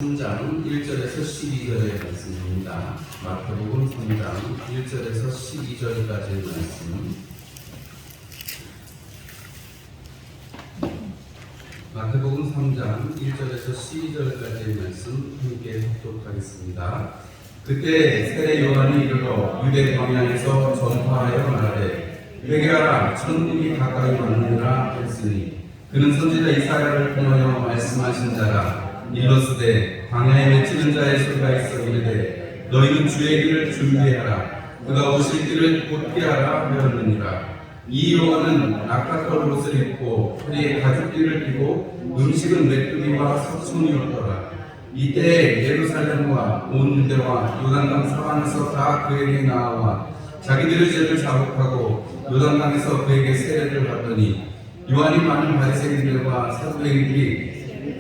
3장 1절에서 12절의 말씀입니다. 마태복음 3장 1절에서 12절까지의 말씀. 마태복음 3장 1절에서 12절까지의 말씀 함께 합독하겠습니다. 그때 세례 요한이 이르러 유대 광야에서 전파하여 말하되 회개하라 천국이 가까이 왔느니라 했으니 그는 선지자 이사야를 통하여 말씀하신 자라. 일러스되 광야에 외치는 자의 소리가 있어 이르되 너희는 주의 길을 준비하라 그가 오실 길을 곧게 하라 하였느니라. 이 요한은 낙타털 옷을 입고 허리에 가죽띠를 띠고 음식은 메뚜기와 석순이었더라. 이때 예루살렘과 온 유대와 요단강 서방에서 다 그에게 나아와 자기들의 죄를 자복하고 요단강에서 그에게 세례를 받더니 요한이 많은 바리새인들과 사두개인들이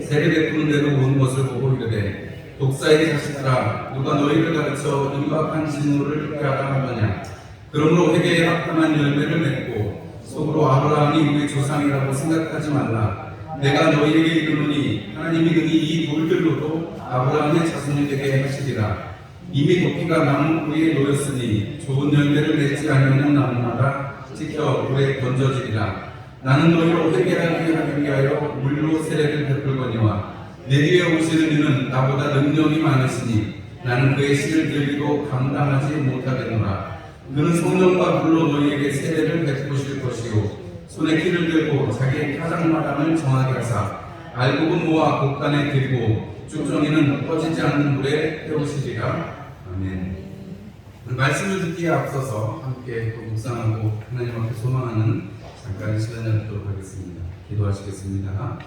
세례 베푸는 대로 온 것을 보고 이르되 독사의 자식들아 누가 너희를 가르쳐 임박한 진노를 듣게 하라 하더냐. 그러므로 회개에 합당한 열매를 맺고 속으로 아브라함이 우리 조상이라고 생각하지 말라. 내가 너희에게 이르노니 하나님이 능히 이 돌들로도 아브라함의 자손이 되게 하시리라. 이미 도끼가 나무 뿌리에 놓였으니 좋은 열매를 맺지 아니하는 나무마다 찍혀 불에 던져지리라. 나는 너희로 회개하게 하기 위하여 물로 세례를 베풀거니와 내 뒤에 오시는 이는 나보다 능력이 많으시니 나는 그의 실을 들기도 감당하지 못하겠노라. 그는 성령과 불로 너희에게 세례를 베푸실 것이요 손에 키를 들고 자기의 타작마당을 정하게 하사 알곡은 모아 곡간에 들고 쭉정이는 꺼지지 않는 물에 태우시리라. 아멘. 말씀을 듣기에 앞서서 함께 또 묵상하고 하나님 앞에 소망하는 잠깐 시간을 갖도록 하겠습니다. 기도하시겠습니다.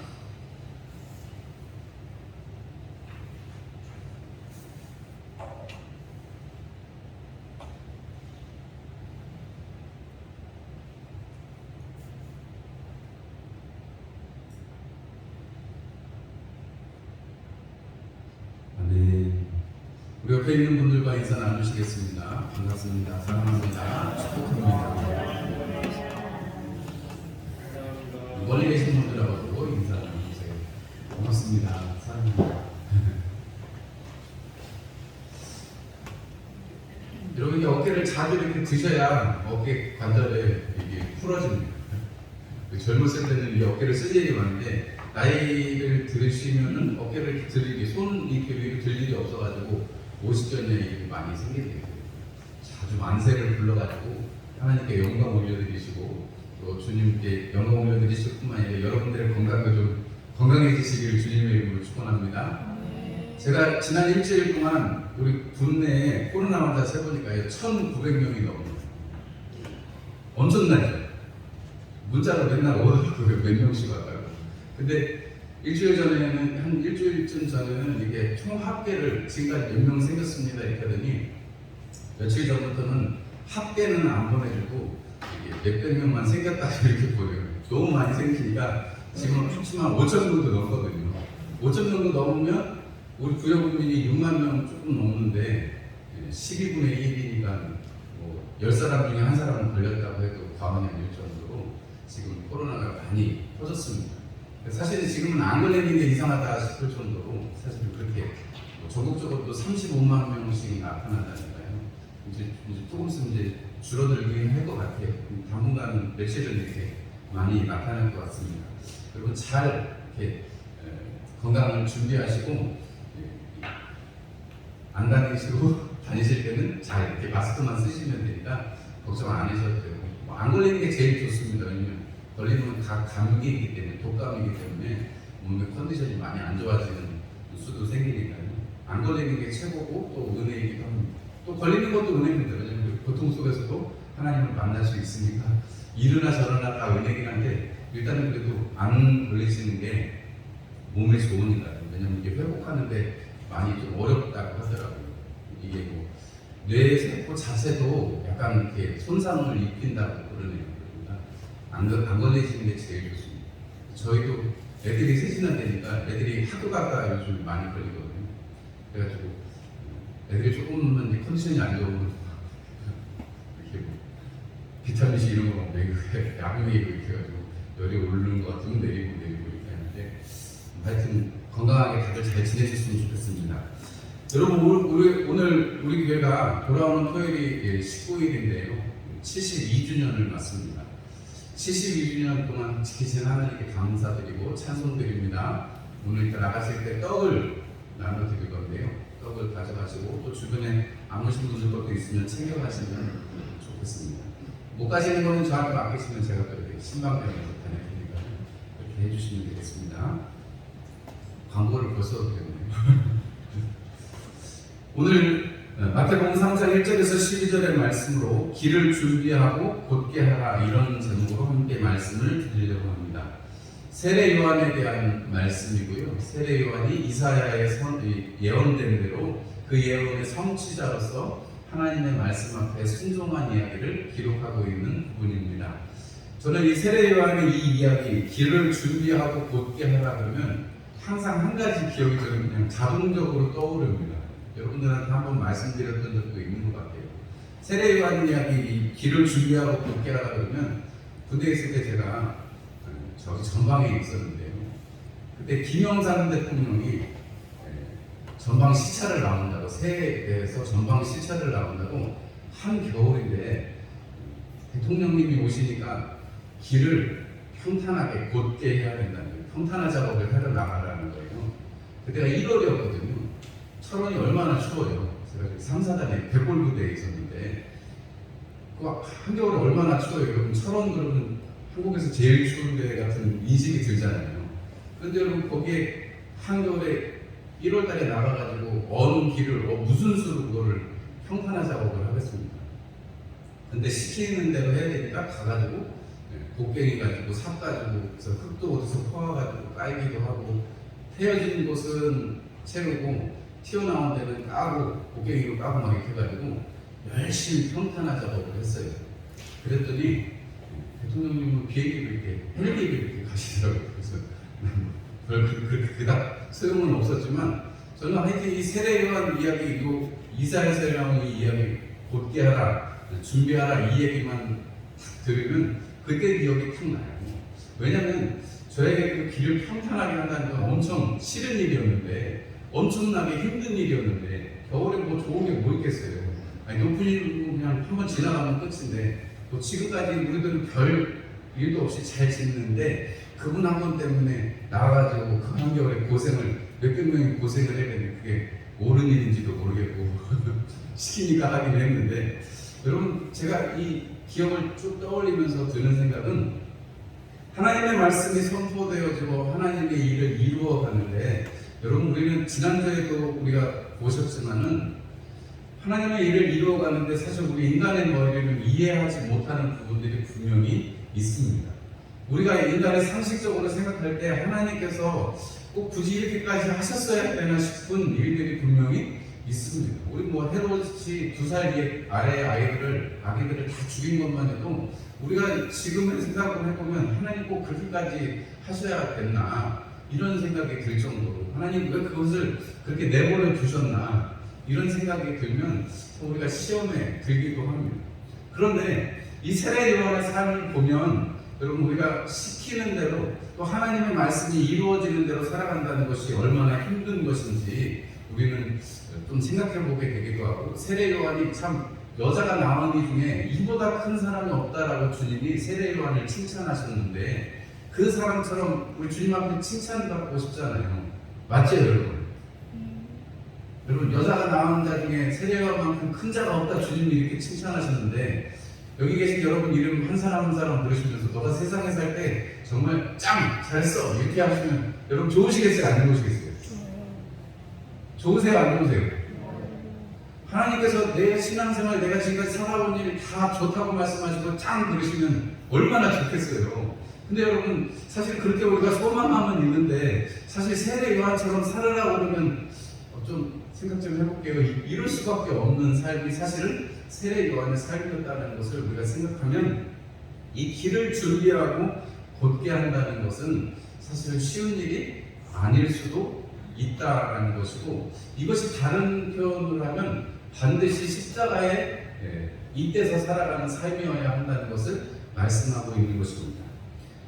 아멘. 우리 옆에 있는 분들과 인사 나누시겠습니다. 반갑습니다. 사랑합니다. 축복합니다. 멀리 계신 분들하고도 인사 나누세요. 고맙습니다. 사랑합니다. 여러분, 이 어깨를 자주 이렇게 드셔야 어깨 관절에 이게 풀어집니다. 젊었을 때는 이 어깨를 쓸 일이 많은데 나이를 들으시면은 어깨를 이렇게 들이게 손 이렇게 위로 들 일이 없어가지고 50전에 이렇게 많이 생기게 돼요. 자주 만세를 불러가지고 하나님께 영광 올려드리시고 또 주님께 영광 올려드리실 뿐만 아니라 여러분들의 건강도 좀 건강해지시기를 주님의 이름으로 축원합니다. 제가 지난 일주일 동안 우리 국내에 코로나 환자 세보니까요 1,900명이 넘어요. 엄청나죠? 문자로 맨날 몇 명씩 와요. 근데 일주일 전에는 이게 총 합계를 지금까지 몇 명 생겼습니다 이렇게 하더니 며칠 전부터는 합계는 안 보내주고 몇백 명만 생겼다 이렇게 보여요. 너무 많이 생기니까 지금 최소한 5천 정도 넘거든요. 5천 정도 넘으면 우리 구역 국민이 6만 명 조금 넘는데 12분의 1이니까 뭐 10사람 중에 한 사람은 걸렸다고 해도 과언이 아닐 정도로 지금 코로나가 많이 퍼졌습니다. 사실 지금은 안 걸리는 게 이상하다 싶을 정도로 사실 그렇게 전국적으로 또 35만 명씩 나타난다니까요. 이제 조금 있으면 이제 줄어들긴 할 것 같아요. 당분간 며칠은 이렇게 많이 나타날 것 같습니다. 여러분 잘 이렇게 건강을 준비하시고 안 다니시고 다니실 때는 잘 이렇게 마스크만 쓰시면 되니까 걱정 안 하셔도 되고 안 걸리는 게 제일 좋습니다. 왜냐면 걸리면 감기이기 때문에 독감이기 때문에 몸의 컨디션이 많이 안 좋아지는 수도 생기니까요. 안 걸리는 게 최고고 또 은혜이기도 합니다. 또 걸리는 것도 은혜입니다. 왜냐면 고통 속에서도 하나님을 만날 수 있으니까 이르나 저르나 다 은혜긴 한데 일단은 그래도 안 걸리시는 게 몸에 좋으니까요. 왜냐면 이게 회복하는데 많이 좀 어렵다고 하더라고요. 이게 뭐 뇌세포 자체도 약간 이렇게 손상을 입힌다고 그러네요. 그러니까 안 걸리시는 게 제일 좋습니다. 저희도 애들이 셋이나 되니까 애들이 학교 가다 요즘 많이 걸리거든요. 그래가지고 애들이 조금만 컨디션이 안 좋으면 이렇게 뭐 비타민C 이런 거 먹고 약물이고 이렇게 해가지고 열이 오르는 것 같으면 내리고 이렇게 하는데 하여튼 건강하게 다들 잘 지내셨으면 좋겠습니다. 여러분, 오늘 우리 교회가 돌아오는 토요일이 19일인데요. 72주년을 맞습니다. 72주년 동안 지키신 하나님께 감사드리고 찬송드립니다. 오늘 이따 나가실 때 떡을 나눠드릴 건데요. 떡을 가져가시고 또 주변에 안 오신 분들 것도 있으면 챙겨가시면 좋겠습니다. 못 가시는 거는 저한테 맡기시면 제가 또 이렇게 신방병에서 다녀드리니까 이렇게 해주시면 되겠습니다. 광고를 벌써 드렸네요. 오늘 마태복음 3장 1절에서 12절의 말씀으로 길을 준비하고 곧게 하라, 이런 제목으로 함께 말씀을 드리려고 합니다. 세례 요한에 대한 말씀이고요. 세례 요한이 이사야의 예언된 대로 그 예언의 성취자로서 하나님의 말씀 앞에 순종한 이야기를 기록하고 있는 부분입니다. 저는 이 세례 요한의 이 이야기, 길을 준비하고 곧게 하라 그러면 항상 한 가지 기억이 저는 그냥 자동적으로 떠오릅니다. 여러분들한테 한번 말씀드렸던 적도 있는 것 같아요. 세례 요한 이야기, 길을 준비하고 곧게 하라 그러면 군대에 있을 때 제가 저기 전방에 있었는데요. 그때 김영삼 대통령이 전방 시찰을 나온다고, 새해에 대해서 전방 시찰을 나온다고, 한겨울인데 대통령님이 오시니까 길을 평탄하게 곧게 해야 된다는 거예요. 평탄화 작업을 하러 나가라는 거예요. 그때가 1월이었거든요. 철원이 얼마나 추워요. 제가 3, 4단에 백골부대에 있었는데 그 한겨울에 얼마나 추워요. 여러분, 철원 그러면 한국에서 제일 추운 데 같은 인식이 들잖아요. 그런데 여러분, 거기에 한겨울에 1월달에 나가가지고 어느 길을 무슨 수로 그거를 평탄화 작업을 하겠습니까? 근데 시키는 대로 해야 되니까 가가지고 곡괭이 가지고 삽 가지고 그래서 흙도 어디서 퍼와가지고 깔기도 하고, 태워진 곳은 채우고 튀어나온 데는 까고 곡괭이로 까고 막 이렇게 해가지고 열심히 평탄화 작업을 했어요. 그랬더니 대통령님은 비행기를 이렇게 헬기를 이렇게 가시더라고요. 그래서 별 그닥 소용은 없었지만, 저는 하여튼 이 세례 요한 이야기, 그리고 이사야서에 나오는 이 이야기, 곧게 하라, 준비하라, 이 얘기만 들으면 그때 기억이 탁 나요. 왜냐면 저에게 그 길을 평탄하게 한다는 건 엄청 싫은 일이었는데, 엄청나게 힘든 일이었는데, 겨울에 뭐 좋은 게 뭐 있겠어요. 아니, 높은 일은 그냥 한번 지나가면 끝인데, 뭐 지금까지 우리들은 별 일도 없이 잘 짓는데 그분 한 분 때문에 나와가지고 그 한겨울에 고생을, 몇백 명이 고생을 해야 되는데 그게 옳은 일인지도 모르겠고 시키니까 하긴 했는데, 여러분, 제가 이 기억을 쭉 떠올리면서 드는 생각은, 하나님의 말씀이 선포되어지고 하나님의 일을 이루어가는데, 여러분, 우리는 지난주에도 우리가 보셨지만은 하나님의 일을 이루어가는데 사실 우리 인간의 머리를 이해하지 못하는 부분들이 분명히 있습니다. 우리가 인간의 상식적으로 생각할 때 하나님께서 꼭 굳이 이렇게까지 하셨어야 되나 싶은 일들이 분명히 있습니다. 우리 뭐 헤롯이 2살 아래 아기들을 다 죽인 것만 해도 우리가 지금의 생각을 해보면 하나님 꼭 그렇게까지 하셔야 됐나, 이런 생각이 들 정도로, 하나님 왜 그것을 그렇게 내버려 두셨나, 이런 생각이 들면 우리가 시험에 들기도 합니다. 그런데 이 세례 요한의 삶을 보면, 여러분, 우리가 시키는 대로 또 하나님의 말씀이 이루어지는 대로 살아간다는 것이 얼마나 힘든 것인지 우리는 좀 생각해 보게 되기도 하고, 세례 요한이 참 여자가 나온 이 중에 이보다 큰 사람이 없다라고 주님이 세례 요한을 칭찬하셨는데, 그 사람처럼 우리 주님 앞에 칭찬받고 싶잖아요. 맞죠, 여러분? 여러분, 여자가 낳은 자 중에 세례 요한만큼 큰 자가 없다 주님이 이렇게 칭찬하셨는데, 여기 계신 여러분 이름 한 사람 한 사람 부르시면서 너가 세상에 살 때 정말 짱! 잘했어! 이렇게 하시면 여러분 좋으시겠어요? 안 좋으시겠어요? 좋으세요? 안 좋으세요? 하나님께서 내 신앙생활, 내가 지금까지 살아온 일이 다 좋다고 말씀하시고 짱! 그러시면 얼마나 좋겠어요. 근데 여러분, 사실 그렇게 우리가 소망하면 있는데, 사실 세례 요한처럼 살으라고 그러면 좀 생각 좀 해볼게요. 이럴 수밖에 없는 삶이 사실은 세례 요한의 삶이었다는 것을 우리가 생각하면, 이 길을 준비하고 곧게 한다는 것은 사실 쉬운 일이 아닐 수도 있다라는 것이고, 이것이 다른 표현을 하면 반드시 십자가에 잇대서 살아가는 삶이어야 한다는 것을 말씀하고 있는 것입니다.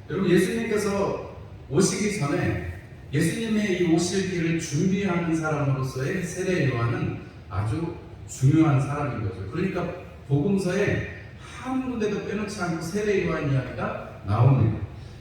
여러분, 예수님께서 오시기 전에 예수님의 이 오실 길을 준비하는 사람으로서의 세례 요한은 아주 중요한 사람인 거죠. 그러니까 복음서에 한 군데도 빼놓지 않고 세례 요한 이야기가 나옵니다.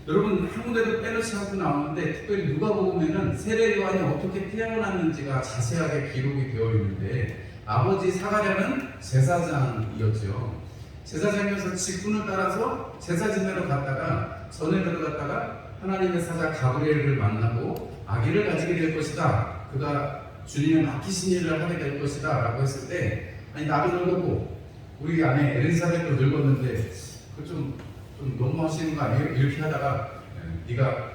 여러분, 한 군데도 빼놓지 않고 나오는데 특별히 누가복음에는 세례 요한이 어떻게 태어났는지가 자세하게 기록이 되어 있는데, 아버지 사가랴는 제사장이었죠. 제사장이어서 직분을 따라서 제사 지내러 갔다가 전에 들어갔다가 하나님의 사자 가브리엘을 만나고 아기를 가지게 될 것이다. 그가 주님의 맡기신 일을 하게 될 것이다 라고 했을 때, 아니 나도 늙었고 우리 아내 엘리사벳도 늙었는데 그 좀 너무 하시는 거 아니에요? 이렇게 하다가 네가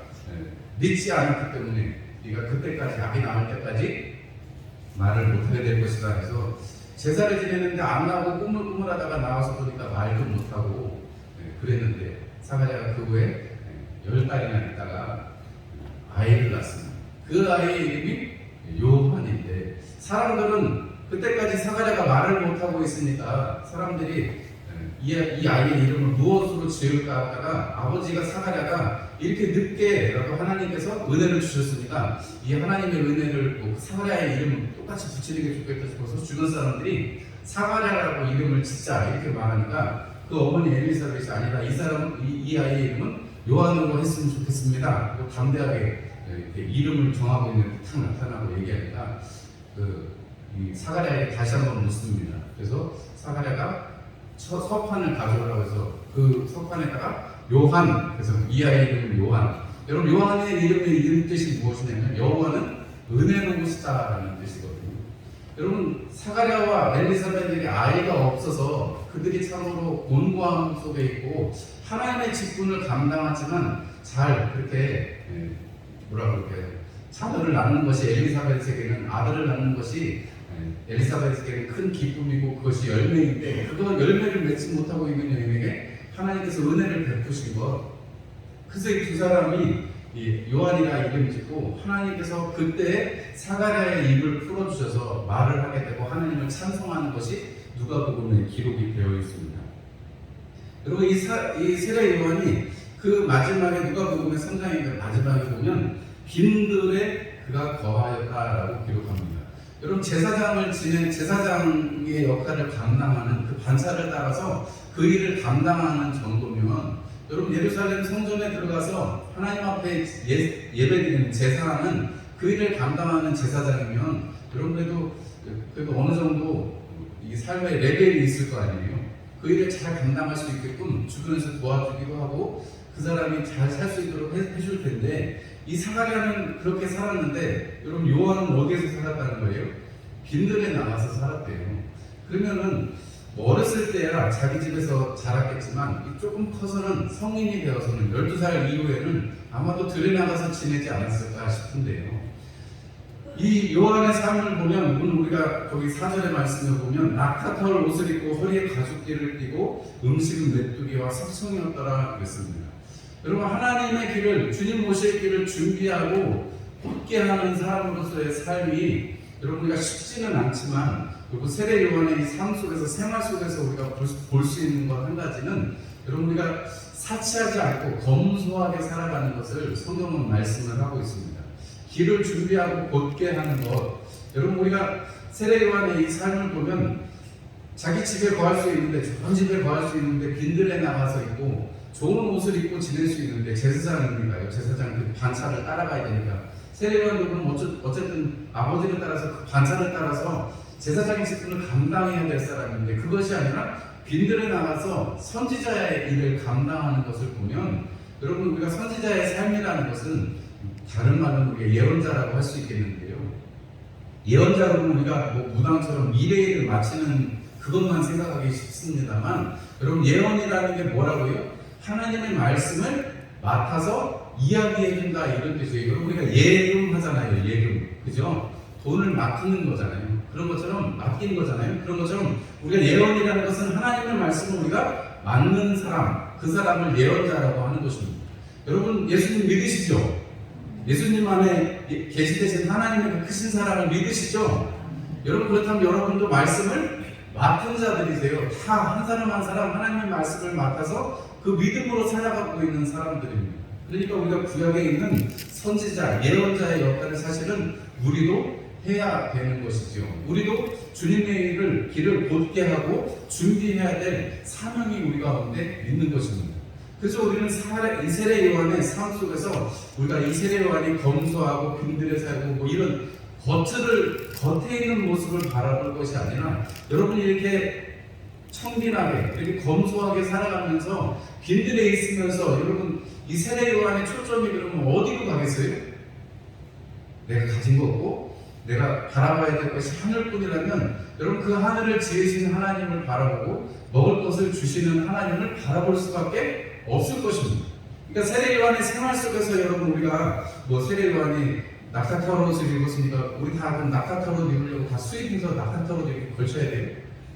믿지 않았기 때문에 네가 그때까지 아기 낳을 때까지 말을 못하게 될 것이다 해서 제사를 지내는데 안 나오고 꾸물꾸물하다가 나와서 보니까 말도 못하고 그랬는데, 사가랴가 그 후에 10달이나 있다가 아이를 낳습니다. 그 아이의 이름이 요한인데, 사람들은 그때까지 사가랴가 말을 못하고 있으니까 사람들이 이 아이의 이름을 무엇으로 지을까 하다가, 아버지가 사가랴가 이렇게 늦게라도 하나님께서 은혜를 주셨으니까 이 하나님의 은혜를 사가랴의 이름을 똑같이 붙이는 게 좋겠다 싶어서 주변 사람들이 사가랴라고 이름을 짓자 이렇게 말하니까, 그 어머니 엘리사벳이 아니라 이 아이의 이름은 요한으로 했으면 좋겠습니다. 그리고 담대하게 이렇게 이름을 정하고 있는 탁 나타나고 얘기하니까 이 사가랴에게 다시 한번 묻습니다. 그래서 사가랴가 서판을 가져오라고 해서 그 서판에다가 요한, 그래서 이 아이의 이름은 요한. 여러분, 요한의 이름 뜻이 무엇이냐면 여호와는 은혜로우시다라는 뜻이거든요. 여러분, 사가랴와 엘리사벳에게 아이가 없어서 그들이 참으로 곤고함 속에 있고 하나님의 직분을 감당하지만 잘 그렇게 자녀를 낳는 것이, 엘리사벳에게는 아들을 낳는 것이 엘리사벳에게는 큰 기쁨이고 그것이 열매인데, 그거 열매를 맺지 못하고 있는 여인에게 하나님께서 은혜를 베푸신 것. 그래서 이 두 사람이 요한이라 이름 짓고 하나님께서 그때 사가랴의 입을 풀어주셔서 말을 하게 되고 하나님을 찬송하는 것이 누가복음에 기록이 되어 있습니다. 그리고 이 세례 요한이 그 마지막에 누가복음의 3장의 마지막에 보면 빈들에 그가 거하였다라고 기록합니다. 여러분, 제사장의 역할을 감당하는 그 반차를 따라서 그 일을 감당하는 정도면, 여러분 예루살렘 성전에 들어가서 하나님 앞에 예배드리는 제사하는 그 일을 감당하는 제사장이면 여러분 그래도 어느 정도 이 삶의 레벨이 있을 거 아니에요. 그 일을 잘 감당할 수 있게끔 주변에서 도와주기도 하고 그 사람이 잘 살 수 있도록 해줄 텐데, 이 사가랴는 그렇게 살았는데, 여러분 요한은 어디에서 살았다는 거예요? 빈들에 나가서 살았대요. 그러면은 어렸을 때야 자기 집에서 자랐겠지만 조금 커서는 성인이 되어서는 12살 이후에는 아마도 들에 나가서 지내지 않았을까 싶은데요. 이 요한의 삶을 보면, 오늘 우리가 거기 4절의 말씀을 보면 낙타털 옷을 입고 허리에 가죽띠를 띠고 음식은 메뚜기와 석청이었더라 그랬습니다. 여러분, 하나님의 길을, 주님 오실 길을 준비하고 굳게 하는 사람으로서의 삶이 여러분 우리가 쉽지는 않지만, 그리고 세례 요한의 이 삶 속에서, 생활 속에서 우리가 볼 수 있는 것 한 가지는, 여러분 우리가 사치하지 않고 검소하게 살아가는 것을 성경은 말씀을 하고 있습니다. 길을 준비하고 곧게 하는 것. 여러분, 우리가 세례 요한의 이 삶을 보면 자기 집에 거할 수 있는데, 좋은 집에 거할 수 있는데 빈들에 나가서 있고 좋은 옷을 입고 지낼 수 있는데, 제사장이니까요. 제사장 그 반차를 따라가야 되니까. 세례 요한도 그럼 어쨌든 아버지를 따라서 그 반차를 따라서 제사장의 직분을 감당해야 될 사람인데, 그것이 아니라 빈들에 나가서 선지자의 일을 감당하는 것을 보면, 여러분 우리가 선지자의 삶이라는 것은 다른 말로 우리가 예언자라고 할 수 있겠는데요. 예언자로는 우리가 무당처럼 미래일을 마치는 그것만 생각하기 쉽습니다만, 여러분 예언이라는 게 뭐라고요? 하나님의 말씀을 맡아서 이야기해준다, 이런 뜻이에요. 여러분 우리가 예금 하잖아요. 예금, 그죠? 돈을 맡기는 거잖아요. 그런 것처럼 맡기는 거잖아요. 그런 것처럼 우리가 예언이라는 것은 하나님의 말씀을 우리가 맡는 사람, 그 사람을 예언자라고 하는 것입니다. 여러분 예수님 믿으시죠? 예수님 안에 계시되신 하나님의 그 크신 사랑을 믿으시죠? 여러분 그렇다면 여러분도 말씀을 맡은 자들이세요. 다 한 사람 한 사람 하나님의 말씀을 맡아서 그 믿음으로 살아가고 있는 사람들입니다. 그러니까 우리가 구약에 있는 선지자, 예언자의 역할을 사실은 우리도 해야 되는 것이죠. 우리도 주님의 길을 곧게 하고 준비해야 될 사명이 우리 가운데 있는 것입니다. 그래서 우리는 이세례 요한의 삶 속에서 우리가 이세례 요한이 검소하고 빈들에 살고 뭐 이런 겉에 있는 모습을 바라볼 것이 아니라 여러분이 이렇게 청빈하게 이렇게 검소하게 살아가면서 빈들에 있으면서 여러분 이세례 요한의 초점이 그러면 어디로 가겠어요? 내가 가진 거 없고 내가 바라봐야 될 것이 하늘뿐이라면 여러분 그 하늘을 지으신 하나님을 바라보고 먹을 것을 주시는 하나님을 바라볼 수밖에 없을 것입니다. 그러니까 세례 요한의 생활 속에서 여러분 우리가 뭐 세례 요한이 낙타타로 옷을 입었습니까? 우리 다 그럼 낙타타로 입으려고 다 수입해서 낙타타로 이렇게 걸쳐야 돼요?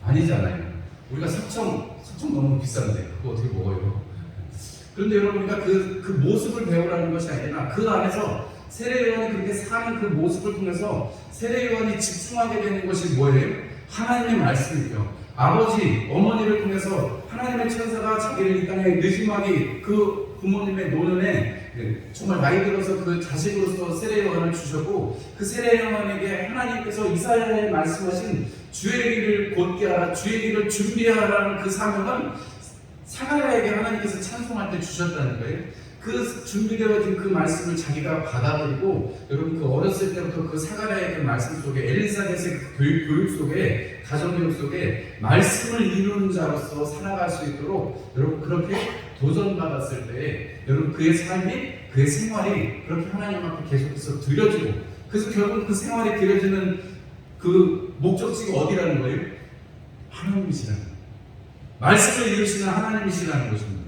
아니잖아요. 우리가 석청 너무 비싼데 그거 어떻게 먹어요? 그런데 여러분 우리가 그 모습을 배우라는 것이 아니라 그 안에서 세례 요한이 그렇게 사는 그 모습을 통해서 세례 요한이 집중하게 되는 것이 뭐예요? 하나님의 말씀이죠. 아버지, 어머니를 통해서 하나님의 천사가 자기를 이 땅에 느지막이 그 부모님의 노년에 정말 나이 들어서 그 자식으로서 세례 요한을 주셨고 그 세례 요한에게 하나님께서 이사야에 말씀하신 주의 길을 곧게 하라, 주의 길을 준비하라는 그 사명은 사가랴에게 하나님께서 찬송할 때 주셨다는 거예요. 그 준비되어진 그 말씀을 자기가 받아들이고 여러분 그 어렸을 때부터 그 사가랴의 그 말씀 속에 엘리사벳의 그 교육 속에 가정교육 속에 말씀을 이루는 자로서 살아갈 수 있도록 여러분 그렇게 도전받았을 때 여러분 그의 삶이 그의 생활이 그렇게 하나님 앞에 계속해서 드려지고 그래서 결국 그 생활이 드려지는 그 목적지가 어디라는 거예요? 하나님이시라는 거예요. 말씀을 이루시는 하나님이시라는 것입니다.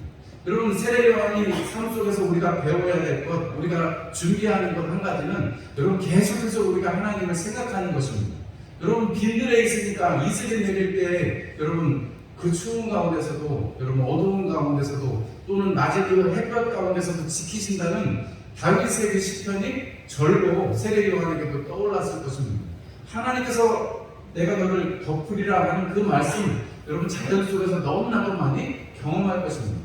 여러분 세례 요한이 삶 속에서 우리가 배워야 될 것, 우리가 준비하는 것 한 가지는 여러분 계속해서 우리가 하나님을 생각하는 것입니다. 여러분 빈들에 있으니까 이슬이 내릴 때 여러분 그 추운 가운데서도 여러분 어두운 가운데서도 또는 낮에 그 햇볕 가운데서도 지키신다는 다윗의 그 시편이 절로 세례 요한에게도 떠올랐을 것입니다. 하나님께서 내가 너를 덮으리라 하는 그 말씀 여러분 자연 속에서 너무나도 많이 경험할 것입니다.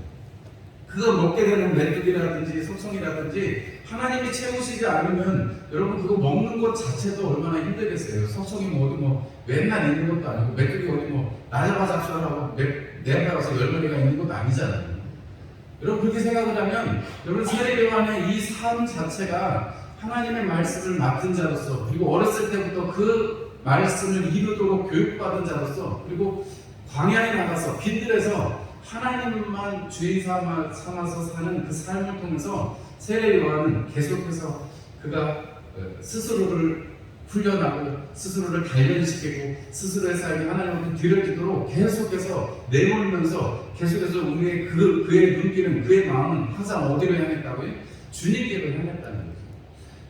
그거 먹게 되는 메뚜기라든지 석청이라든지 하나님이 채우시지 않으면 여러분 그거 먹는 것 자체도 얼마나 힘들겠어요. 석청이 뭐 어디 뭐 맨날 있는 것도 아니고 메뚜기 어디 뭐 나잡아 잡수라고 내 앞에 가서 10마리가 있는 것도 아니잖아요. 여러분 그렇게 생각을 하면 여러분 세례 요한의 이 삶 자체가 하나님의 말씀을 맡은 자로서 그리고 어렸을 때부터 그 말씀을 이루도록 교육받은 자로서 그리고 광야에 나가서 빈들에서 하나님만 주인 삼아서 사는 그 삶을 통해서 세례 요한은 계속해서 그가 스스로를 훈련하고 스스로를 단련시키고 스스로의 삶이 하나님 앞에 드려지도록 계속해서 내몰면서 계속해서 우리의 그의 눈길은 그의 마음은 항상 어디로 향했다고요? 주님께로 향했다는 거죠.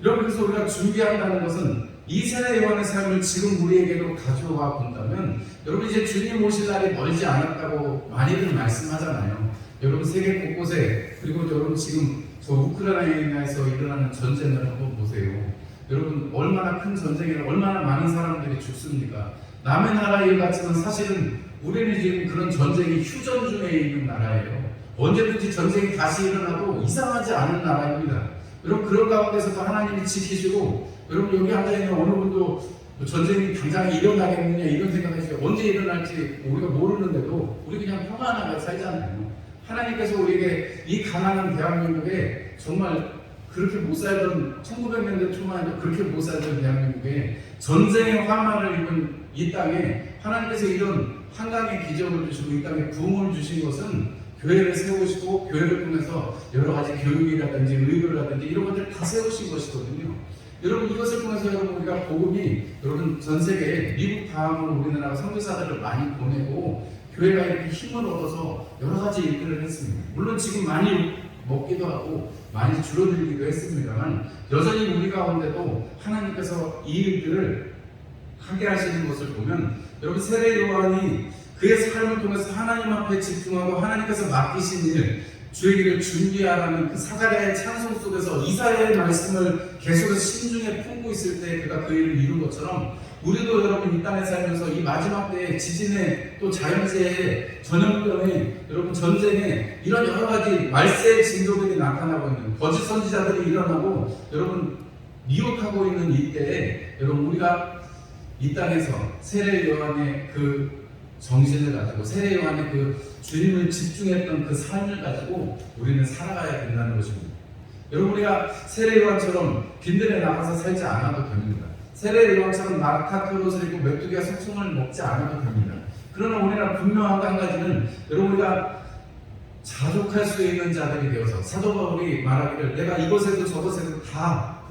여러분 그래서 우리가 준비한다는 것은 이 세례 요한의 삶을 지금 우리에게로 가져와 본다면 여러분 이제 주님 오실 날이 멀지 않았다고 많이들 말씀하잖아요. 여러분 세계 곳곳에 그리고 여러분 지금 저 우크라이나에서 일어나는 전쟁을 한번 보세요. 여러분 얼마나 큰 전쟁이라 얼마나 많은 사람들이 죽습니까? 남의 나라 일 같지만 사실은 우리는 지금 그런 전쟁이 휴전 중에 있는 나라예요. 언제든지 전쟁이 다시 일어나도 이상하지 않은 나라입니다. 여러분 그런 가운데서도 하나님이 지키시고 여러분 여기 앉아있는 어느 분도 전쟁이 당장 일어나겠느냐 이런 생각하시죠. 언제 일어날지 우리가 모르는데도 우리 그냥 평안하게 살잖아요. 하나님께서 우리에게 이 가난한 대한민국에 정말 그렇게 못 살던 1900년대 초반에 그렇게 못 살던 대한민국에 전쟁의 화마를 입은 이 땅에 하나님께서 이런 한강의 기적을 주시고 이 땅에 부흥을 주신 것은 교회를 세우시고 교회를 통해서 여러 가지 교육이라든지 의료라든지 이런 것들을 다 세우신 것이거든요. 여러분 이것을 통해서 여러분 우리가 복음이 여러분 전 세계에 미국 다음으로 우리나라가 선교사들을 많이 보내고 교회가 이렇게 힘을 얻어서 여러 가지 일들을 했습니다. 물론 지금 많이 먹기도 하고 많이 줄어들기도 했습니다만 여전히 우리 가운데도 하나님께서 이 일들을 하게 하시는 것을 보면 여러분 세례 요한이 그의 삶을 통해서 하나님 앞에 집중하고 하나님께서 맡기신 일 주의 길을 준비하라는 그 사가랴의 찬송 속에서 이사야의 말씀을 계속해서 심중에 품고 있을 때 그가 그 일을 이룬 것처럼 우리도 여러분 이 땅에 살면서 이 마지막 때에 지진에 또 자연재해, 전염병에, 여러분 전쟁에 이런 여러 가지 말세의 징조들이 나타나고 있는 거짓 선지자들이 일어나고 여러분 미혹하고 있는 이때에 여러분 우리가 이 땅에서 세례 요한의 그 정신을 가지고 세례 요한의 그 주님을 집중했던 그 삶을 가지고 우리는 살아가야 된다는 것입니다. 여러분 우리가 세례 요한처럼 빈들에 나가서 살지 않아도 됩니다. 세례 요한처럼 낙타 털옷을 입고 메뚜기와 석청을 먹지 않아도 됩니다. 그러나 우리가 분명한 한 가지는 여러분 우리가 자족할 수 있는 자들이 되어서 사도 바울이 말하기를 내가 이것에도 저것에도 다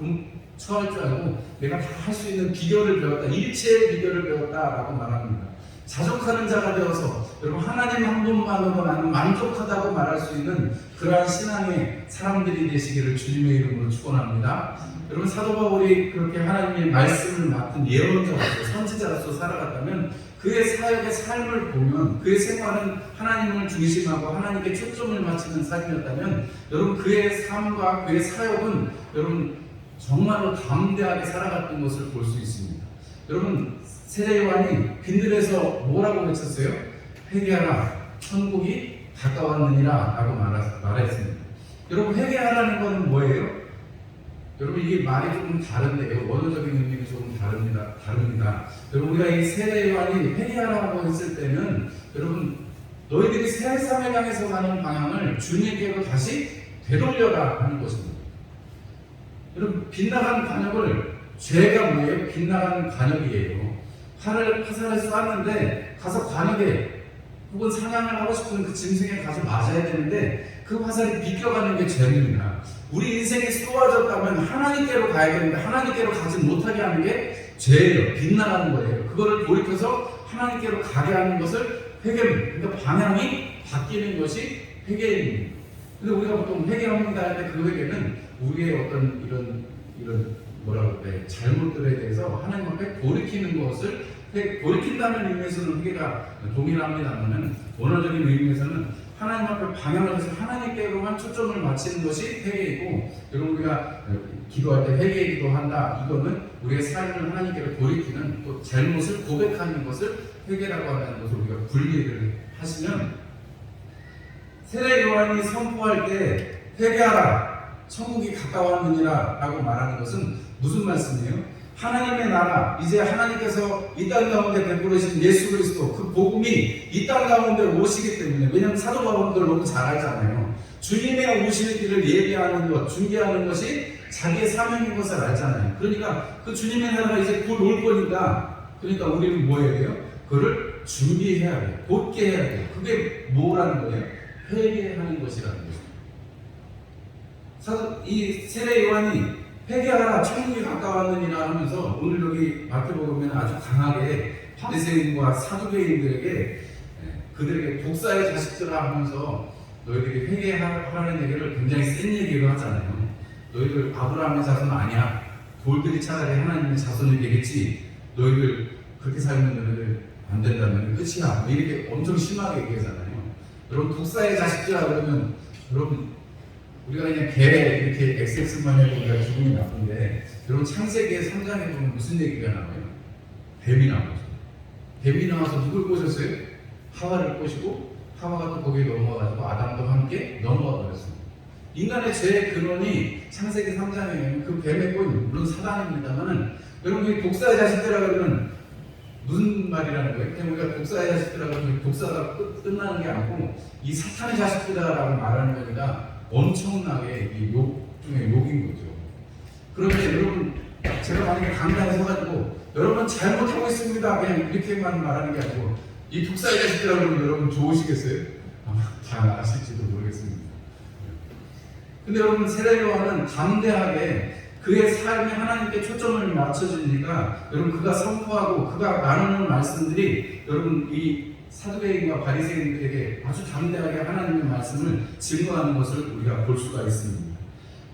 처할 줄 알고 내가 다 할 수 있는 비결을 배웠다. 일체의 비결을 배웠다라고 말합니다. 자족하는 자가 되어서 여러분 하나님 한 분만으로 나는 만족하다고 말할 수 있는 그러한 신앙의 사람들이 되시기를 주님의 이름으로 축원합니다. 여러분 사도 바울이 그렇게 하나님의 말씀을 맡은 예언자로서 선지자로서 살아갔다면 그의 사역의 삶을 보면 그의 생활은 하나님을 중심하고 하나님께 초점을 맞추는 삶이었다면 여러분 그의 삶과 그의 사역은 여러분 정말로 담대하게 살아갔던 것을 볼 수 있습니다. 여러분 세례 요한이 빈들에서 뭐라고 외쳤어요? 회개하라 천국이 가까웠느니라 라고 말했습니다. 여러분 회개하라는 것은 뭐예요? 여러분 이게 말이 조금 다른데요. 원어적인 의미가 조금 다릅니다. 여러분 우리가 이 세례 요한이 회개하라고 했을 때는 여러분 너희들이 새 삶을 향해서 가는 방향을 주님께로 다시 되돌려라 하는 것입니다. 여러분 빗나간 관역을 죄가 뭐예요? 빗나간 관역이에요. 화살을 쐈는데 가서 관역에 혹은 사냥을 하고 싶은 그 짐승에 가서 맞아야 되는데 그 화살이 비껴가는 게 죄입니다. 우리 인생이 쏘아졌다면 하나님께로 가야 되는데 하나님께로 가지 못하게 하는 게 죄예요. 빗나가는 거예요. 그거를 돌이켜서 하나님께로 가게 하는 것을 회개입니다. 그러니까 방향이 바뀌는 것이 회개입니다. 근데 우리가 보통 회개합니다 할 때 그 회개는 우리의 어떤 이런 뭐라고 그래 잘못들에 대해서 하나님 앞에 돌이키는 것을 돌이킨다는 의미에서는 회개가 동일합니다만 원어적인 의미에서는 하나님 앞에 방향을 해서 하나님께로만 초점을 맞추는 것이 회개이고 여러분 우리가 기도할 때 회개의 기도한다 이거는 우리의 삶을 하나님께로 돌이키는 또 잘못을 고백하는 것을 회개라고 하는 것을 우리가 분리를 하시면 세례 요한이 선포할 때 회개하라 천국이 가까웠느니라 라고 말하는 것은 무슨 말씀이에요? 하나님의 나라, 이제 하나님께서 이 땅 가운데 베푸르신 예수 그리스도 그 복음이 이 땅 가운데 오시기 때문에 왜냐하면 사도 바울들 너무 잘 알잖아요. 주님의 오시는 길을 예비하는 것, 준비하는 것이 자기의 사명인 것을 알잖아요. 그러니까 그 주님의 나라가 이제 곧 올 거니까 그러니까 우리는 뭐 해야 돼요? 그를 준비해야 돼요. 곧게 해야 돼요. 그게 뭐라는 거예요? 회개하는 것이라는 거죠. 이 세례 요한이 회개하라 천국이 가까웠느니라 하면서 오늘 여기 마태복음에는 아주 강하게 바리새인과 사두개인들에게 그들에게 독사의 자식들아 하면서 너희들이 회개하라는 얘기를 굉장히 센 얘기를 하잖아요. 너희들 아브라함의 자손 아니야. 돌들이 차라리 하나님의 자손이 되겠지. 너희들 그렇게 살면 너희들 안 된다면 끝이야. 이렇게 엄청 심하게 얘기하잖아요. 여러분 독사의 자식들아 그러면 여러분 우리가 그냥 개 이렇게 XX만 해도 우리가 기분이 나쁜데 여러분 창세기의 3장에 보면 무슨 얘기가 나와요? 뱀이 나오죠. 뱀이 나와서 누굴 꼬셨어요? 하와를 꼬시고 하와가 또 거기에 넘어가지고 아담도 함께 넘어가 버렸습니다. 인간의 죄의 근원이 창세기 3장에 그 뱀의 꼬임 물론 사단입니다만은 여러분 이 독사의 자식들아 그러면 무슨 말이라는 거예요? 그냥 우리가 독사의 자식들하고 독사가 끝나는 게 아니고 이 사탄의 자식들이라고 말하는 거니까 엄청나게 이 욕 중에 욕인 거죠. 그런데 여러분 제가 만약에 강단에 서가지고 여러분 잘못하고 있습니다 그냥 이렇게만 말하는 게 아니고 이 독사의 자식들하고 그러면 여러분 좋으시겠어요? 아마 다 아실지도 모르겠습니다. 근데 여러분 세례 요한은 담대하게 그의 삶에 하나님께 초점을 맞춰주니까 여러분 그가 선포하고 그가 나누는 말씀들이 여러분 이 사두개인과 바리새인들에게 아주 담대하게 하나님의 말씀을 증거하는 것을 우리가 볼 수가 있습니다.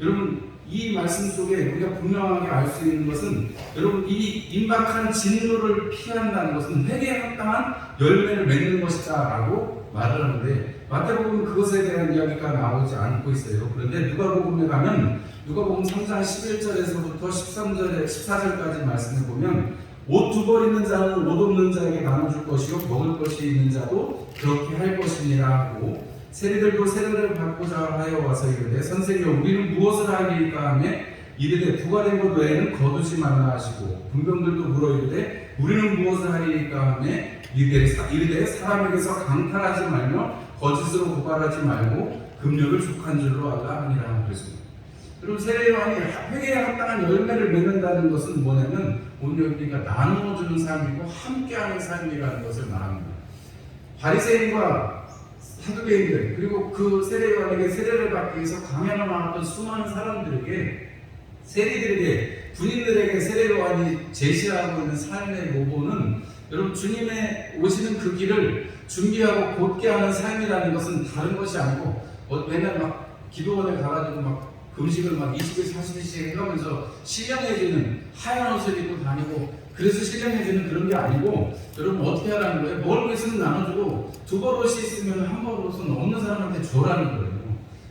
여러분 이 말씀 속에 우리가 분명하게 알 수 있는 것은 여러분 이 임박한 진노를 피한다는 것은 회개에 합당한 열매를 맺는 것이다 라고 말을 하는데 마태복음은 그것에 대한 이야기가 나오지 않고 있어요. 그런데 누가복음에 가면 누가복음 3장 11절에서부터 13절에 14절까지 말씀을 보면 옷 두 벌 있는 자는 옷 없는 자에게 나눠줄 것이요 먹을 것이 있는 자도 그렇게 할 것이니라 하고 세리들도 세례를 받고자 하여 와서 이르되 선생이여 우리는 무엇을 하리이까 하며 이르되 부과된 것 외에는 거두지 말라 하시고 군병들도 물어 이르되 우리는 무엇을 하리이까 하며 이르되 사람에게서 강탈하지 말며 거짓으로 고발하지 말고 금령을 족한 줄로 알라 하니라 그랬습니다. 여러분 세례요한이 회개에 합당한 열매를 맺는다는 것은 뭐냐면 오늘 우리가 나누어주는 삶이고 함께하는 삶이라는 것을 말합니다. 바리새인과 사두개인들 그리고 그 세례요한에게 세례를 받기 위해서 강연을 나왔던 수많은 사람들에게 세리들에게 군인들에게 세례요한이 제시하고 있는 삶의 모범은 여러분 주님의 오시는 그 길을 준비하고 곧게 하는 삶이라는 것은 다른 것이 아니고 맨날 막 기도원에 가가지고 막 금식을 막 20일 40일씩 해가면서 신령해지는 하얀 옷을 입고 다니고 그래서 신령해지는 그런 게 아니고 여러분 어떻게 하라는 거예요? 먹을 것은 나눠주고 두 벌옷이 있으면 한 벌옷은 없는 사람한테 줘라는 거예요.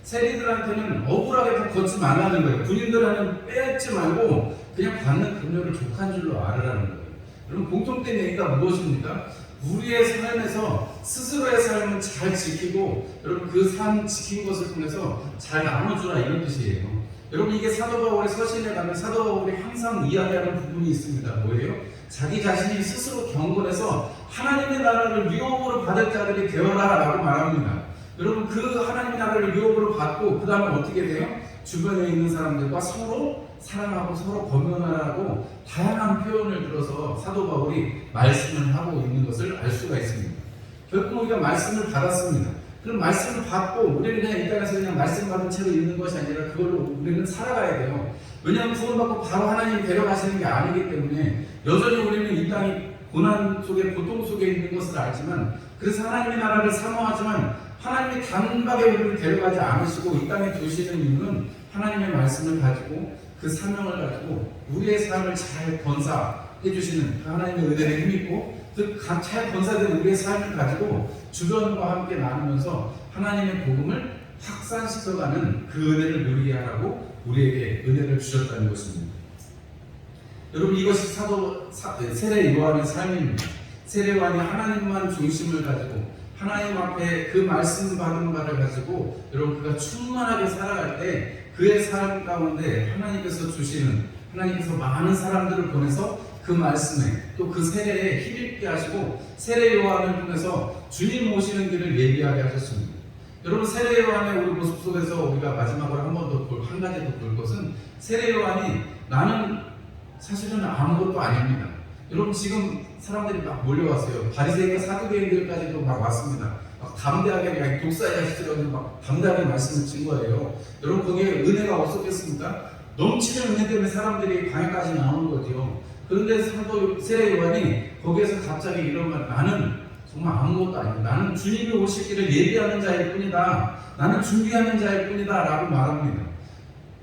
세리들한테는 억울하게 다 걷지 말라는 거예요. 군인들한테는 빼앗지 말고 그냥 받는 금료를 족한 줄로 알으라는 거예요. 여러분 공통된 얘기가 무엇입니까? 우리의 삶에서 스스로의 삶을 잘 지키고 여러분 그 삶 지킨 것을 통해서 잘 나눠주라 이런 뜻이에요. 여러분 이게 사도 바울의 서신에 가면 사도 바울이 항상 이야기하는 부분이 있습니다. 뭐예요? 자기 자신이 스스로 경건해서 하나님의 나라를 유업으로 받을 자들이 되어라 라고 말합니다. 여러분 그 하나님의 나라를 유업으로 받고 그 다음에 어떻게 돼요? 주변에 있는 사람들과 서로 사랑하고 서로 권면하라고 다양한 표현을 들어서 사도 바울이 말씀을 하고 있는 것을 알 수가 있습니다. 결국 우리가 말씀을 받았습니다. 그럼 말씀을 받고 우리는 그냥 이 땅에서 그냥 말씀 받은 채로 있는 것이 아니라 그걸로 우리는 살아가야 돼요. 왜냐하면 구원받고 바로 하나님이 데려가시는 게 아니기 때문에 여전히 우리는 이 땅이 고난 속에 고통 속에 있는 것을 알지만 그래서 하나님의 나라를 사모하지만 하나님이 단박에 우리를 데려가지 않으시고 이 땅에 두시는 이유는 하나님의 말씀을 가지고 그 사명을 가지고 우리의 삶을 잘 건사해 주시는 그 하나님의 은혜를 힘입고 그 잘 건사된 우리의 삶을 가지고 주변과 함께 나누면서 하나님의 복음을 확산시켜가는 그 은혜를 누리게 하라고 우리에게 은혜를 주셨다는 것입니다. 여러분 이것이 세례 요한의 삶입니다. 세례 요한이 하나님만 중심을 가지고 하나님 앞에 그 말씀 받은 바를 가지고 여러분 그가 충만하게 살아갈 때 그의 삶 가운데 하나님께서 주시는 하나님께서 많은 사람들을 보내서 그 말씀에 또 그 세례에 힘입게 하시고 세례 요한을 통해서 주님 오시는 길을 예비하게 하셨습니다. 여러분 세례 요한의 우리 모습 속에서 우리가 마지막으로 한 번 더 한 가지 더 볼 것은 세례 요한이 나는 사실은 아무것도 아닙니다. 여러분 지금 사람들이 막 몰려왔어요. 바리새인과 사두개인들까지도 막 왔습니다. 막 담대하게 그냥 독사의 자식들한테 막 담대하게 말씀을 친 거예요. 여러분 거기에 은혜가 없었겠습니까? 넘치는 은혜 때문에 사람들이 광야까지 나오는 거죠. 그런데 사도 세례 요한이 거기에서 갑자기 이런 말, 나는 정말 아무것도 아니다. 나는 주님이 오실 길을 예비하는 자일 뿐이다. 나는 준비하는 자일 뿐이다 라고 말합니다.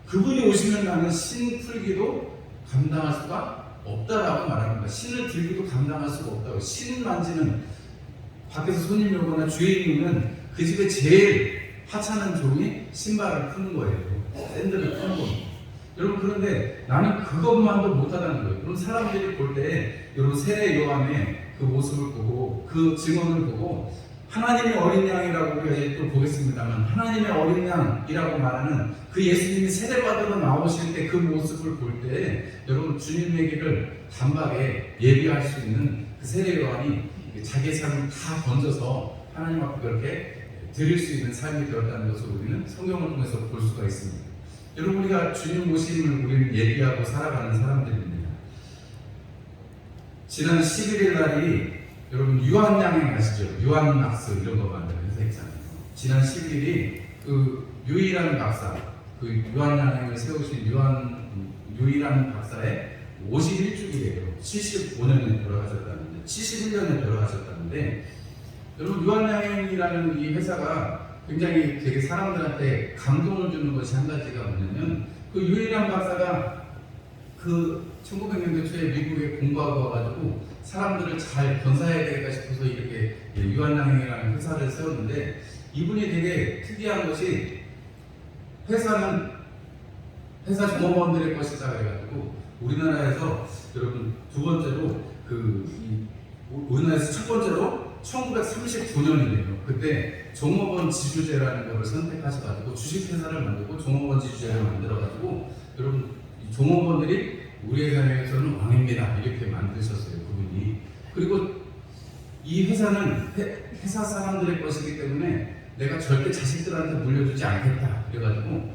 그분이 오시면 나는 신 풀기도 감당할 수가 없다라고 말합니다. 신을 들기도 감당할 수가 없다고. 신 만지는 밖에서 손님이 오거나 주인이 오면 그 집에 제일 하찮은 종이 신발을 푸는 거예요. 샌들을 푸는 겁니다. 여러분 그런데 나는 그것만도 못하다는 거예요. 그럼 사람들이 볼 때 여러분 세례 요한의 그 모습을 보고 그 증언을 보고 하나님의 어린 양이라고 우리가 이제 또 보겠습니다만 하나님의 어린 양이라고 말하는 그 예수님이 세례받으러 나오실 때 그 모습을 볼 때 여러분 주님의 길을 단박에 예비할 수 있는 그 세례 요한이 자기의 삶을 다 던져서 하나님 앞에 그렇게 드릴 수 있는 삶이 되었다는 것을 우리는 성경을 통해서 볼 수가 있습니다. 여러분 우리가 주님 오심을 우리는 예비하고 살아가는 사람들입니다. 지난 11일 날이 여러분 유한양행 아시죠? 유한낙스 이런 거 만드는 회사 있잖아요. 지난 11일이 그 유일한 박사, 그 유한양행을 세우신 유일한 박사의 51주기예요. 75년에 돌아가셨다는데 71년에 돌아가셨다는데 여러분 유한양행이라는 이 회사가 굉장히 되게 사람들한테 감동을 주는 것이 한 가지가 뭐냐면 그 유일한 박사가 그 1900년대 초에 미국에 공부하고 와가지고 사람들을 잘 건사해야 되겠다 싶어서 이렇게 유한양행이라는 회사를 세웠는데 이분이 되게 특이한 것이 회사는 회사 종업원들의 것이다 그래가지고 우리나라에서 여러분 두 번째로 우리나라에서 첫 번째로 1939년이래요. 그때 종업원 지주제라는 것을 선택하셔가지고 주식회사를 만들고 종업원 지주제를 만들어가지고 여러분 종업원들이 우리의 사회에서는 왕입니다 이렇게 만드셨어요, 그분이. 그리고 이 회사는 회사 사람들의 것이기 때문에 내가 절대 자식들한테 물려주지 않겠다 그래가지고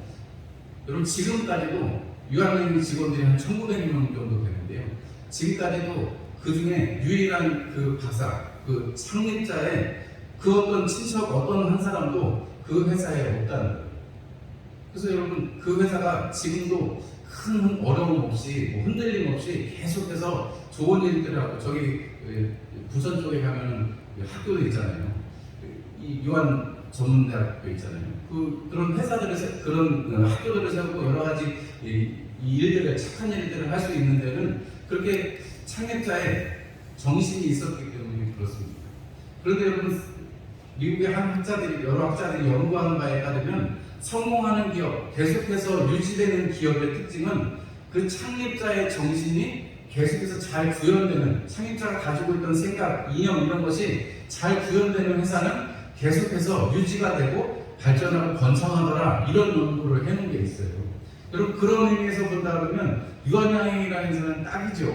여러분 지금까지도 유한연맹 직원들이 한 1900명 정도 되는데요. 지금까지도 그 중에 유일한 그 박사, 그 창립자의 그 어떤 친척 어떤 한 사람도 그 회사에 없다는 거예요. 그래서 여러분 그 회사가 지금도 큰 어려움 없이 뭐 흔들림 없이 계속해서 좋은 일들을 하고 저기 부천 쪽에 가면은 학교도 있잖아요. 이 유한 전문대학교 있잖아요. 그런 회사들을 그런 학교들을 세우고 여러 가지 이 일들을 착한 일들을 할 수 있는 데는 그렇게 창립자의 정신이 있었기 때문에 그렇습니다. 그런데 여러분 미국의 여러 학자들이 연구하는 바에 따르면 성공하는 기업, 계속해서 유지되는 기업의 특징은 그 창립자의 정신이 계속해서 잘 구현되는, 창립자가 가지고 있던 생각, 이념 이런 것이 잘 구현되는 회사는 계속해서 유지가 되고 발전하고 번창하더라 이런 연구를 해놓은 게 있어요. 여러분 그런 의미에서 본다 그러면 유한양이라는 인사는 딱이죠.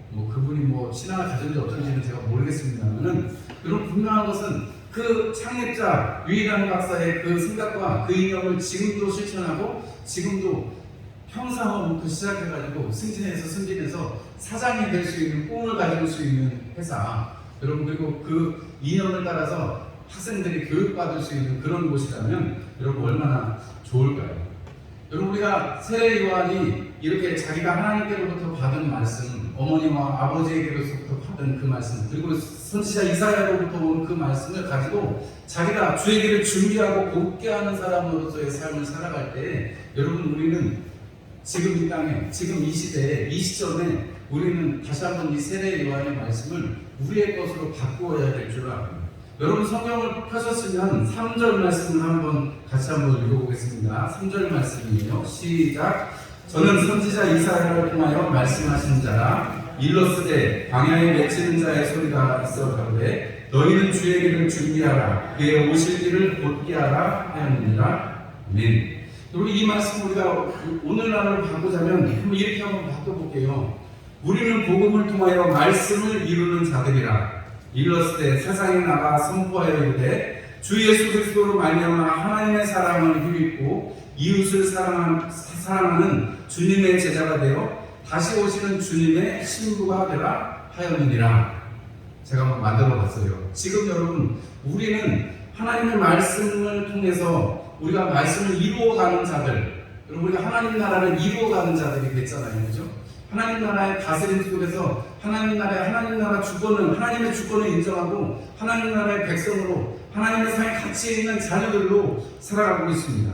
뭐 그분이 뭐 신앙을 가졌는지 어쩐지는 제가 모르겠습니다만은 여러분 분명한 것은 그 창립자 유일한 박사의 그 생각과 그 이념을 지금도 실천하고 지금도 평상원부터 시작해가지고 승진해서 사장이 될 수 있는 꿈을 가질 수 있는 회사 여러분 그리고 그 이념을 따라서 학생들이 교육받을 수 있는 그런 곳이라면 여러분 얼마나 좋을까요? 여러분 우리가 세례 요한이 이렇게 자기가 하나님께로부터 받은 말씀 어머니와 아버지에게로부터 받은 그 말씀 그리고 선지자 이사야로부터 온 그 말씀을 가지고 자기가 주의 길을 준비하고 곧게 하는 사람으로서의 삶을 살아갈 때 여러분 우리는 지금 이 땅에 지금 이 시대에 이 시점에 우리는 다시 한번 이 세례 요한의 말씀을 우리의 것으로 바꾸어야 될 줄 압니다. 여러분 성경을 펴셨으면 3절 말씀을 같이 한번 읽어보겠습니다. 3절 말씀이에요. 시작. 저는 선지자 이사야를 통하여 말씀하신 자라 일러스되 광야에 맺히는 자의 소리가 있어 가로되 너희는 주의 길을 준비하라 그의 오실 길을 곧게 하라 하였느니라. 아멘. 여러분 이 말씀 우리가 오늘날을 바꾸자면 이렇게 한번 바꿔볼게요. 우리는 복음을 통하여 말씀을 이루는 자들이라. 일렀을 때 세상에 나가 선포하여 이르되 주 예수 그리스도로 말미암아 하나님의 사랑을 힘입고 이웃을 사랑하는 주님의 제자가 되어 다시 오시는 주님의 신부가 되라 하였느니라. 제가 한번 만들어 봤어요. 지금 여러분 우리는 하나님의 말씀을 통해서 우리가 말씀을 이루어가는 자들, 여러분 우리가 하나님 나라를 이루어가는 자들이 됐잖아요, 그렇죠? 하나님 나라의 다스림 속에서 하나님 나라 주권은 하나님의 주권을 인정하고 하나님 나라의 백성으로 하나님의 삶에 가치 있는 자녀들로 살아가고 있습니다.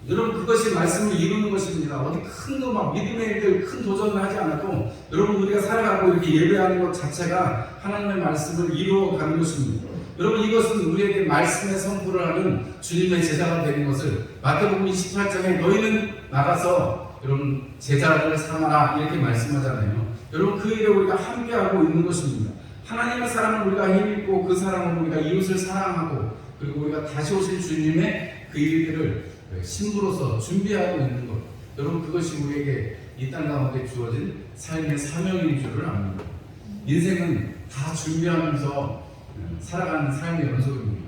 여러분 그것이 말씀을 이루는 것입니다. 어디 큰 거 막 믿음의 일들 큰 도전을 하지 않아도 여러분 우리가 살아가고 이렇게 예배하는 것 자체가 하나님의 말씀을 이루어가는 것입니다. 여러분 이것은 우리에게 말씀의 선포를 하는 주님의 제자가 되는 것을 마태복음 28장에 너희는 나가서 여러분 제자를 삼아라 이렇게 말씀하잖아요. 여러분 그 일에 우리가 함께하고 있는 것입니다. 하나님의 사랑을 우리가 힘입고 그 사랑으로 우리가 이웃을 사랑하고 그리고 우리가 다시 오실 주님의 그 일들을 신부로서 준비하고 있는 것. 여러분 그것이 우리에게 이 땅 가운데 주어진 삶의 사명인 줄을 압니다. 인생은 다 준비하면서 살아가는 삶의 연속입니다.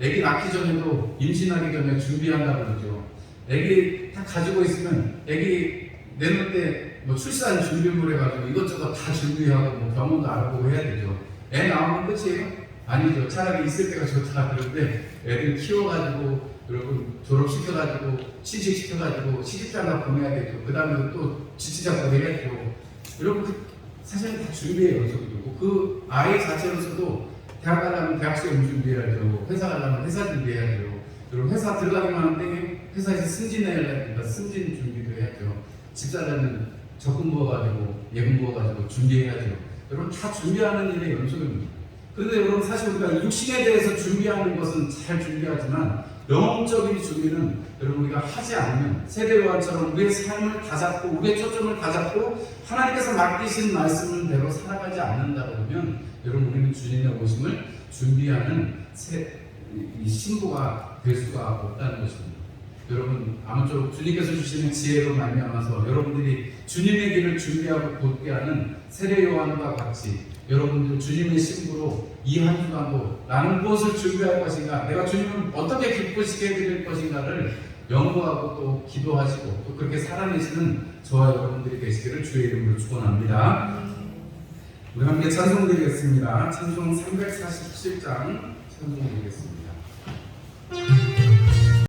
애기 낳기 전에도 임신하기 전에 준비한다고 그러죠. 애기 딱 가지고 있으면 애기 내놓을 때 뭐 출산 준비물 해가지고 이것저것 다 준비하고 뭐 병원도 알아보고 해야 되죠. 애 나오면 끝이에요? 아니죠. 차라리 있을 때가 좋다 그러는데 애들 키워가지고 여러분 졸업시켜가지고 취직시켜가지고 시집장가 보내야 되죠. 그 다음에 또 지치자고 해야죠. 여러분 사실은 다 준비의 연속이고 그 아이 자체로서도 대학 가려면 대학 시험 준비해야죠. 회사 가려면 회사 준비해야죠. 여러분 회사 들어가기만 하면 회사에서 승진해야 되니까 승진 준비도 해야죠. 집 살려면 적금 부어가지고 예금 부어가지고 준비해야죠. 여러분 다 준비하는 일의 연속입니다. 그런데 여러분 사실 우리가 육신에 대해서 준비하는 것은 잘 준비하지만 영적인 준비는 여러분 우리가 하지 않으면 세례 요한처럼 우리의 삶을 다 잡고 우리의 초점을 다 잡고 하나님께서 맡기신 말씀대로 살아가지 않는다 그러면 여러분 우리는 주님의 오심을 준비하는 이 신부가 될 수가 없다는 것입니다. 여러분 아무쪼록 주님께서 주시는 지혜로 말미암아서 여러분들이 주님의 길을 준비하고 곧게 하는 세례 요한과 같이 여러분들 주님의 신부로 이 한 주간도 나는 무엇을 준비할 것인가, 내가 주님을 어떻게 기쁘시게 해드릴 것인가를 연구하고 또 기도하시고 또 그렇게 살아내시는 저와 여러분들이 되시기를 주의 이름으로 축원합니다. 우리 함께 찬송 드리겠습니다. 찬송 347장 찬송 드리겠습니다.